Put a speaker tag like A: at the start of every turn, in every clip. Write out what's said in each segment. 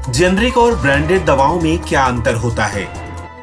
A: Generic और branded दवाओं में क्या अंतर होता है?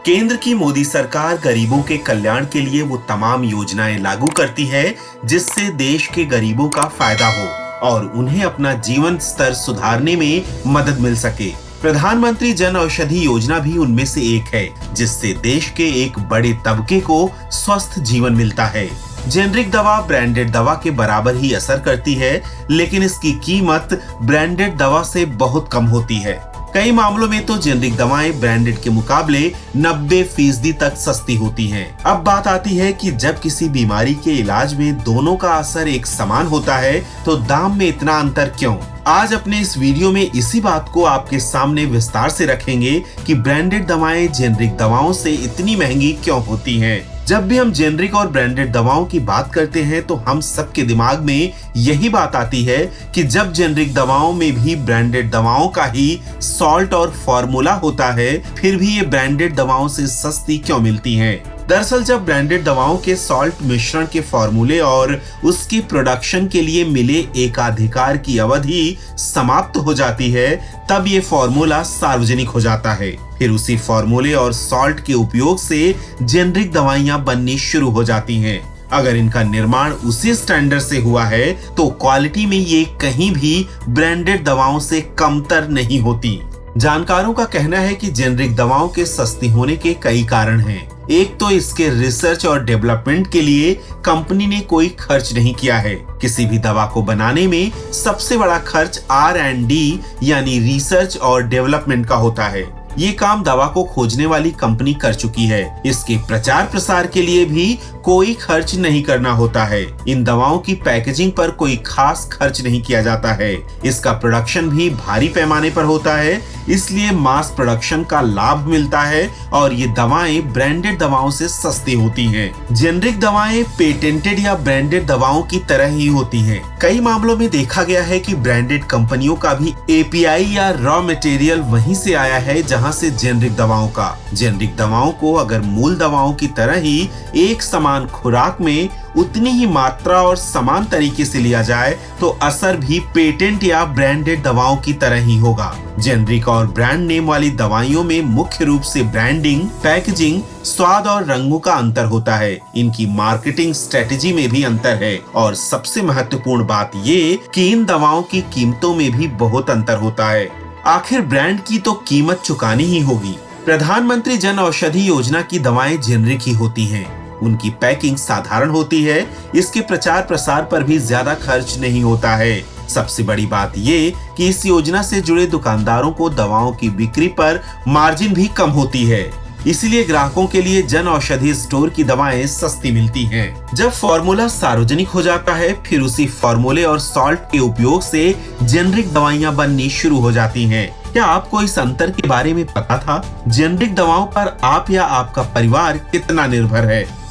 A: केंद्र की मोदी सरकार गरीबों के कल्याण के लिए वो तमाम योजनाएं लागू करती है जिससे देश के गरीबों का फायदा हो और उन्हें अपना जीवन स्तर सुधारने में मदद मिल सके। प्रधानमंत्री जन औषधि योजना भी उनमें से एक है, जिससे देश के एक बड़े तबके को स्वस्थ जीवन मिलता है। जेनरिक दवा ब्रांडेड दवा के बराबर ही असर करती है, लेकिन इसकी कीमत ब्रांडेड दवा से बहुत कम होती है। कई मामलों में तो जेनरिक दवाएं ब्रांडेड के मुकाबले 90% तक सस्ती होती हैं। अब बात आती है कि जब किसी बीमारी के इलाज में दोनों का असर एक समान होता है तो दाम में इतना अंतर क्यों? आज अपने इस वीडियो में इसी बात को आपके सामने विस्तार से रखेंगे कि ब्रांडेड दवाएं जेनरिक दवाओं से इतनी महंगी क्यों होती हैं। जब भी हम जेनरिक और ब्रांडेड दवाओं की बात करते हैं तो हम सबके दिमाग में यही बात आती है कि जब जेनरिक दवाओं में भी ब्रांडेड दवाओं का ही सॉल्ट और फॉर्मूला होता है, फिर भी ये ब्रांडेड दवाओं से सस्ती क्यों मिलती हैं? दरअसल जब ब्रांडेड दवाओं के सॉल्ट मिश्रण के फॉर्मूले और उसकी प्रोडक्शन के लिए मिले एकाधिकार की अवधि समाप्त हो जाती है, तब ये फॉर्मूला सार्वजनिक हो जाता है। फिर उसी फॉर्मूले और सॉल्ट के उपयोग से जेनरिक दवाइयां बननी शुरू हो जाती हैं। अगर इनका निर्माण उसी स्टैंडर्ड से हुआ है तो क्वालिटी में ये कहीं भी ब्रांडेड दवाओं से कमतर नहीं होती। जानकारों का कहना है कि जेनरिक दवाओं के सस्ती होने के कई कारण हैं। एक तो इसके रिसर्च और डेवलपमेंट के लिए कंपनी ने कोई खर्च नहीं किया है। किसी भी दवा को बनाने में सबसे बड़ा खर्च R&D यानी रिसर्च और डेवलपमेंट का होता है। ये काम दवा को खोजने वाली कंपनी कर चुकी है। इसके प्रचार प्रसार के लिए भी कोई खर्च नहीं करना होता है। इन दवाओं की पैकेजिंग पर कोई खास खर्च नहीं किया जाता है। इसका प्रोडक्शन भी भारी पैमाने पर होता है, इसलिए मास प्रोडक्शन का लाभ मिलता है और ये दवाएं ब्रांडेड दवाओं से सस्ती होती हैं। जेनरिक दवाएं पेटेंटेड या ब्रांडेड दवाओं की तरह ही होती हैं। कई मामलों में देखा गया है कि ब्रांडेड कंपनियों का भी API या रॉ मटेरियल वहीं से आया है जहां से जेनरिक दवाओं का। जेनरिक दवाओं को अगर मूल दवाओं की तरह ही एक समान खुराक में उतनी ही मात्रा और समान तरीके से लिया जाए तो असर भी पेटेंट या ब्रांडेड दवाओं की तरह ही होगा। जेनरिक और ब्रांड नेम वाली दवाइयों में मुख्य रूप से ब्रांडिंग, पैकेजिंग, स्वाद और रंगों का अंतर होता है। इनकी मार्केटिंग स्ट्रेटेजी में भी अंतर है और सबसे महत्वपूर्ण बात ये कि इन दवाओं की कीमतों में भी बहुत अंतर होता है। आखिर ब्रांड की तो कीमत चुकानी ही होगी। प्रधानमंत्री जन औषधि योजना की दवाएं जेनरिक ही होती हैं। उनकी पैकिंग साधारण होती है। इसके प्रचार प्रसार पर भी ज्यादा खर्च नहीं होता है। सबसे बड़ी बात ये कि इस योजना से जुड़े दुकानदारों को दवाओं की बिक्री पर मार्जिन भी कम होती है। इसीलिए ग्राहकों के लिए जन औषधि स्टोर की दवाएं सस्ती मिलती हैं। जब फॉर्मूला सार्वजनिक हो जाता है, फिर उसी फॉर्मूले और सॉल्ट के उपयोग से जेनरिक दवाइयां बननी शुरू हो जाती हैं। क्या आपको इस अंतर के बारे में पता था? जेनरिक दवाओं पर आप या आपका परिवार कितना निर्भर है?